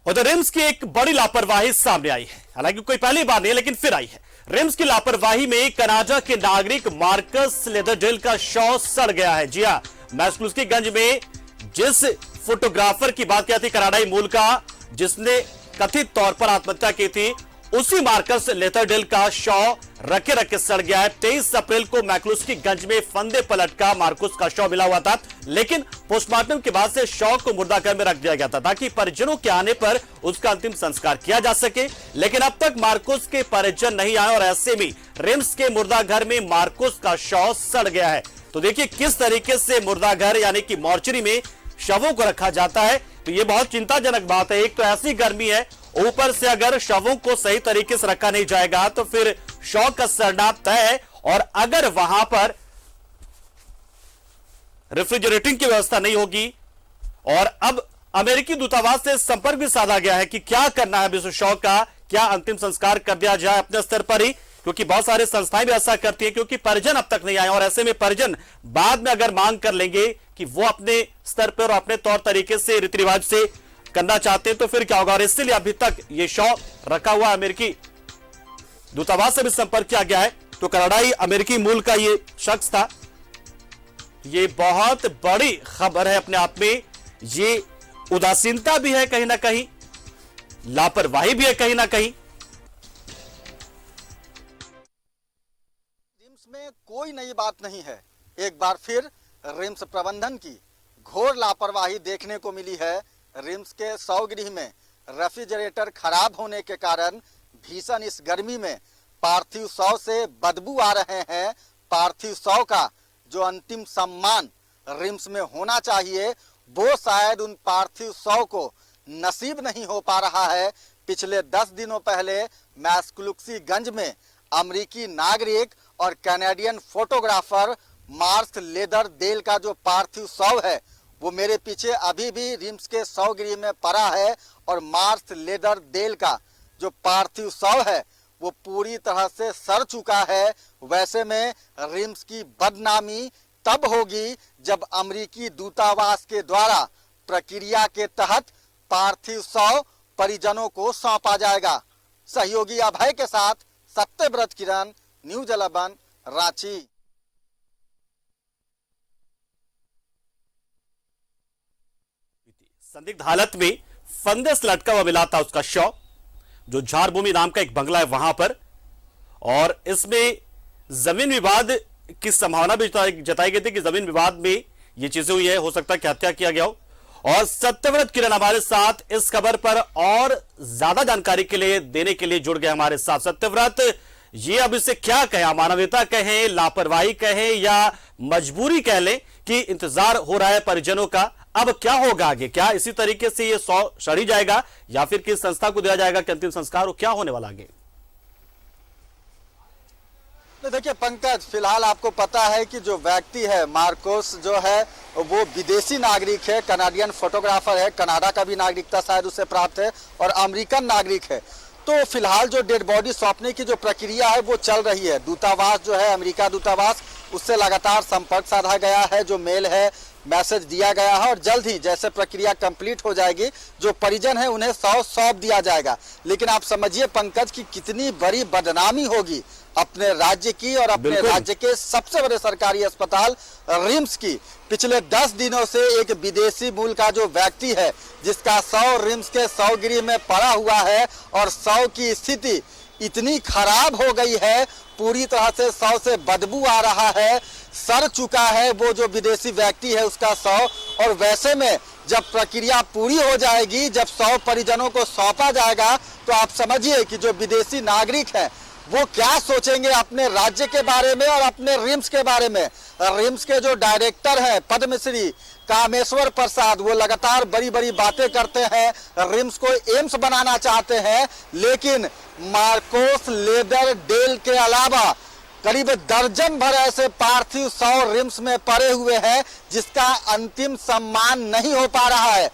उधर रिम्स की एक बड़ी लापरवाही सामने आई है। हालांकि कोई पहली बार नहीं, लेकिन फिर आई है। रिम्स की लापरवाही में कनाडा के नागरिक मार्कस लेदरडेल का शव सड़ गया है। जी हां, मैक्लुस्कीगंज में जिस फोटोग्राफर की बात की जाती कनाडाई मूल का, जिसने कथित तौर पर आत्महत्या की थी, उसी मार्कस लेदरडेल का शव रखे रखे सड़ गया है। 23 अप्रैल को मैक्लुस्कीगंज में फंदे पलट का मार्कस का शव मिला हुआ था, लेकिन पोस्टमार्टम के बाद से शव को मुर्दाघर में रख दिया गया था ताकि परिजनों के आने पर उसका अंतिम संस्कार किया जा सके। लेकिन अब तक मार्कस के परिजन नहीं आए और ऐसे में रिम्स के मुर्दाघर में मार्कस का शव सड़ गया है। तो देखिए किस तरीके से मुर्दाघर यानी कि मॉर्चरी में शवों को रखा जाता है। तो ये बहुत चिंताजनक बात है। एक तो ऐसी गर्मी है, ऊपर से अगर शवों को सही तरीके से रखा नहीं जाएगा तो फिर शव का सड़ना तय है। और अगर वहां पर रेफ्रिजरेटिंग की व्यवस्था नहीं होगी, और अब अमेरिकी दूतावास से संपर्क भी साधा गया है कि क्या करना है इस शव का, क्या अंतिम संस्कार कर दिया जाए अपने स्तर पर ही, क्योंकि बहुत सारे संस्थाएं भी ऐसा करती हैं, क्योंकि परिजन अब तक नहीं आए। और ऐसे में परिजन बाद में अगर मांग कर लेंगे कि वो अपने स्तर पर और अपने तौर तरीके से रीति रिवाज से करना चाहते हैं तो फिर क्या होगा। और इसलिए अभी तक ये शव रखा हुआ अमेरिकी दूतावास से भी संपर्क किया गया है। तो कनाडाई अमेरिकी मूल का ये शख्स था। ये बहुत बड़ी खबर है अपने आप में। ये उदासीनता भी है कहीं ना कहीं, लापरवाही भी है कहीं ना कहीं। रिम्स में कोई नई बात नहीं है। एक बार फिर रिम्स प्रबंधन की घोर लापरवाही देखने को मिली है। रिम्स के शवगृह में रेफ्रिजरेटर खराब होने के कारण भीषण इस गर्मी में पार्थिव शव से बदबू आ रहे हैं। पार्थिव शव का जो अंतिम सम्मान रिम्स में होना चाहिए वो शायद उन पार्थिव शव को नसीब नहीं हो पा रहा है। पिछले 10 दिनों पहले मैक्लुस्कीगंज में अमेरिकी नागरिक और कैनेडियन फोटोग्राफर मार्कस लेदरडेल का जो पार्थिव शव है वो मेरे पीछे अभी भी रिम्स के शवगृह में पड़ा है। और मार्कस लेदरडेल का जो पार्थिव शव है वो पूरी तरह से सड़ चुका है। वैसे में रिम्स की बदनामी तब होगी जब अमेरिकी दूतावास के द्वारा प्रक्रिया के तहत पार्थिव शव परिजनों को सौंपा जाएगा। सहयोगी अभय के साथ सत्यव्रत किरण, न्यूज 11, रांची। संदिग्ध हालत में फंदे से लटका हुआ मिला था उसका शव, जो झारभूमि नाम का एक बंगला है वहां पर। और इसमें जमीन विवाद की संभावना भी जताई गई थी कि जमीन विवाद में ये चीजें हुई है, हो सकता है कि हत्या किया गया हो। और सत्यव्रत किरण हमारे साथ इस खबर पर और ज्यादा जानकारी के लिए देने के लिए जुड़ गए हमारे साथ। सत्यव्रत, ये अब इसे क्या कहें, अमानवीयता कहें, लापरवाही कहें या मजबूरी कह लें कि इंतजार हो रहा है परिजनों का। अब क्या होगा आगे? क्या इसी तरीके से ये शव सड़ी जाएगा या फिर किस संस्था को दिया जाएगा कि अंतिम संस्कार हो? क्या होने वाला आगे? देखिए पंकज, फिलहाल आपको पता है कि जो व्यक्ति है मार्कस जो है वो विदेशी नागरिक है, कनाडियन फोटोग्राफर है, कनाडा का भी नागरिकता शायद उसे प्राप्त है और अमेरिकन नागरिक है। तो फिलहाल जो डेड बॉडी सौंपने की जो प्रक्रिया है वो चल रही है। दूतावास जो है अमेरिका दूतावास, उससे लगातार संपर्क साधा गया है, जो मेल है मैसेज दिया गया है और जल्द ही जैसे प्रक्रिया कंप्लीट हो जाएगी जो परिजन है उन्हें शव सौंप दिया जाएगा। लेकिन आप समझिए पंकज की कितनी बड़ी बदनामी होगी अपने राज्य की और अपने राज्य के सबसे बड़े सरकारी अस्पताल रिम्स की। पिछले 10 दिनों से एक विदेशी मूल का जो व्यक्ति है जिसका शव रिम्स के शवगृह में पड़ा हुआ है और शव की स्थिति इतनी खराब हो गई है, पूरी तरह से शव से बदबू आ रहा है, सड़ चुका है वो जो विदेशी व्यक्ति है उसका शव। और वैसे में जब प्रक्रिया पूरी हो जाएगी, जब शव परिजनों को सौंपा जाएगा तो आप समझिए कि जो विदेशी नागरिक है वो क्या सोचेंगे अपने राज्य के बारे में और अपने रिम्स के बारे में। रिम्स के जो डायरेक्टर हैं पद्मश्री कामेश्वर प्रसाद, वो लगातार बड़ी बड़ी बातें करते हैं, रिम्स को एम्स बनाना चाहते हैं। लेकिन मार्कस लेदरडेल के अलावा करीब दर्जन भर ऐसे पार्थिव शव रिम्स में पड़े हुए हैं जिसका अंतिम सम्मान नहीं हो पा रहा है।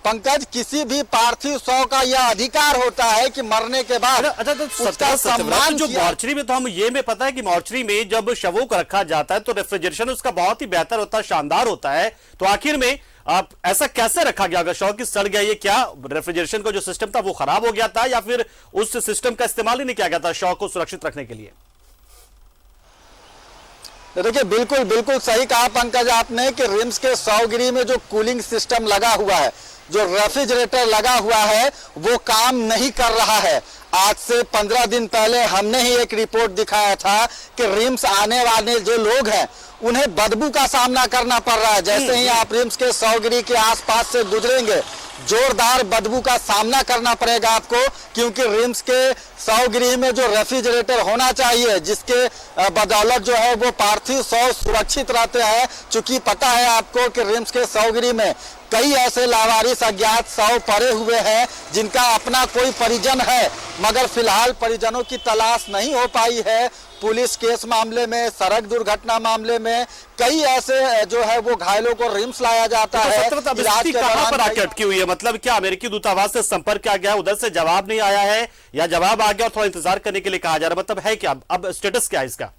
पंकज, किसी भी पार्थिव शव का यह अधिकार होता है कि मरने के बाद अच्छा तो उसका सम्मान जो किया। मॉर्चरी में, तो हम ये में पता है कि मॉर्चरी में जब शवों को रखा जाता है तो रेफ्रिजरेशन उसका बहुत ही बेहतर होता है, शानदार होता है। तो आखिर में आप ऐसा कैसे रखा गया? अगर शव की सड़ गया, ये क्या रेफ्रिजरेशन का जो सिस्टम था वो खराब हो गया था या फिर उस सिस्टम का इस्तेमाल ही नहीं किया गया था शव को सुरक्षित रखने के लिए? देखिए, बिल्कुल बिल्कुल सही कहा पंकज आपने कि रिम्स के सौगिरी में जो कूलिंग सिस्टम लगा हुआ है, जो रेफ्रिजरेटर लगा हुआ है, वो काम नहीं कर रहा है। आज से 15 दिन पहले हमने ही एक रिपोर्ट दिखाया था कि रिम्स आने वाले जो लोग हैं उन्हें बदबू का सामना करना पड़ रहा है। जैसे ही आप रिम्स के सौगिरी के आसपास से गुजरेंगे, जोरदार बदबू का सामना करना पड़ेगा आपको, क्योंकि रिम्स के सौगिरी में जो रेफ्रिजरेटर होना चाहिए, जिसके बदौलत जो है वो पार्थिव शव सुरक्षित रहते हैं। चूंकि पता है आपको कि रिम्स के सौगिरी में कई ऐसे लावारिस अज्ञात शव पड़े हुए हैं जिनका अपना कोई परिजन है, मगर फिलहाल परिजनों की तलाश नहीं हो पाई है। पुलिस केस मामले में, सड़क दुर्घटना मामले में कई ऐसे जो है वो घायलों को रिम्स लाया जाता है। इलाज के कहां पर आके अटकी हुई है? मतलब क्या अमेरिकी दूतावास से संपर्क किया गया, उधर से जवाब नहीं आया है, या जवाब आ गया और थोड़ा इंतजार करने के लिए कहा जा रहा है? मतलब है क्या अब स्टेटस क्या है इसका?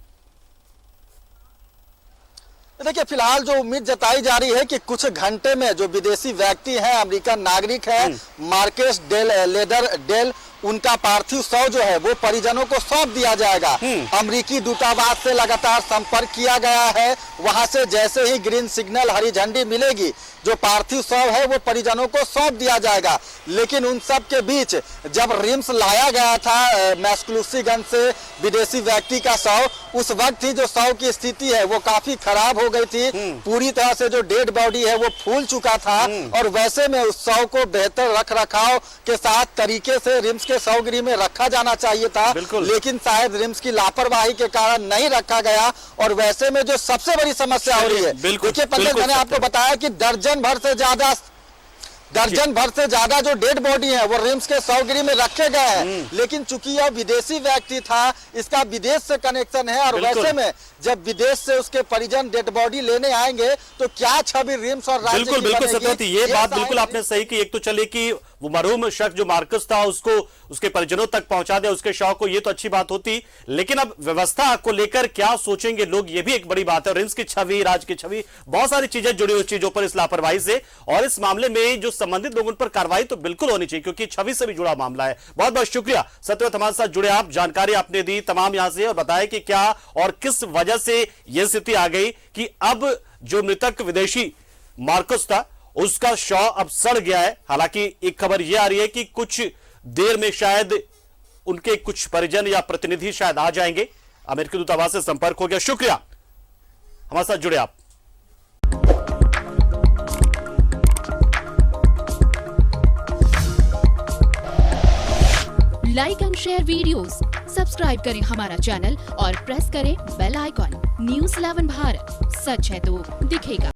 देखिए, फिलहाल जो उम्मीद जताई जा रही है कि कुछ घंटे में जो विदेशी व्यक्ति हैं, अमेरिकन नागरिक है मार्केस डेल, उनका पार्थिव शव जो है वो परिजनों को सौंप दिया जाएगा। अमेरिकी दूतावास से लगातार संपर्क किया गया है। वहां से जैसे ही ग्रीन सिग्नल, हरी झंडी मिलेगी, जो पार्थिव शव है वो परिजनों को सौंप दिया जाएगा। लेकिन उन सब के बीच जब रिम्स लाया गया था मैस्क्लूसीगंज से विदेशी व्यक्ति का शव, उस वक्त ही जो शव की स्थिति है वो काफी खराब हो गई थी। पूरी तरह से जो डेड बॉडी है वो फूल चुका था, और वैसे में उस शव को बेहतर रख रखाव के साथ तरीके से रिम्स के सौगिरी में रखा जाना चाहिए था, लेकिन शायद रिम्स की लापरवाही के कारण नहीं रखा गया। और वैसे में जो सबसे बड़ी समस्या हो रही है, देखिए पंकज, मैंने आपको बताया कि दर्जन भर से ज्यादा जो डेड बॉडी है वो रिम्स के सौगिरी में रखे गए हैं। लेकिन चूंकि यह विदेशी व्यक्ति था, इसका विदेश से कनेक्शन है, और वैसे में जब विदेश से उसके परिजन डेड बॉडी लेने आएंगे तो क्या छवि रिम्स और राज्य की बिल्कुल बनेगी? सत्यवती, ये बात बिल्कुल आपने सही की। एक तो चले कि वो मरहूम शख्स जो मार्कस था उसको उसके परिजनों तक पहुंचा दे, उसके शव को, ये तो अच्छी बात होती। लेकिन अब व्यवस्था को लेकर क्या सोचेंगे लोग, ये भी एक बड़ी बात है। रिम्स की छवि, राज्य की छवि, बहुत सारी चीजें जुड़ी हुई चीजों पर इस लापरवाही से, और इस मामले में जो संबंधित लोगों पर कार्रवाई तो बिल्कुल होनी चाहिए, क्योंकि छवि से भी जुड़ा मामला है। बहुत बहुत शुक्रिया सत्यवत, हमारे साथ जुड़े आप, जानकारी आपने दी तमाम यहां से, और बताया कि क्या और किस वजह से यह स्थिति आ गई कि अब जो मृतक विदेशी मार्कस था उसका शव अब सड़ गया है। हालांकि एक खबर यह आ रही है कि कुछ देर में शायद उनके कुछ परिजन या प्रतिनिधि शायद आ जाएंगे। अमेरिकी दूतावास से संपर्क हो गया। शुक्रिया, हमारे साथ जुड़े आप। Like and share videos, subscribe करें हमारा चैनल और प्रेस करें बेल आइकॉन। न्यूज़ 11 भारत, सच है तो दिखेगा।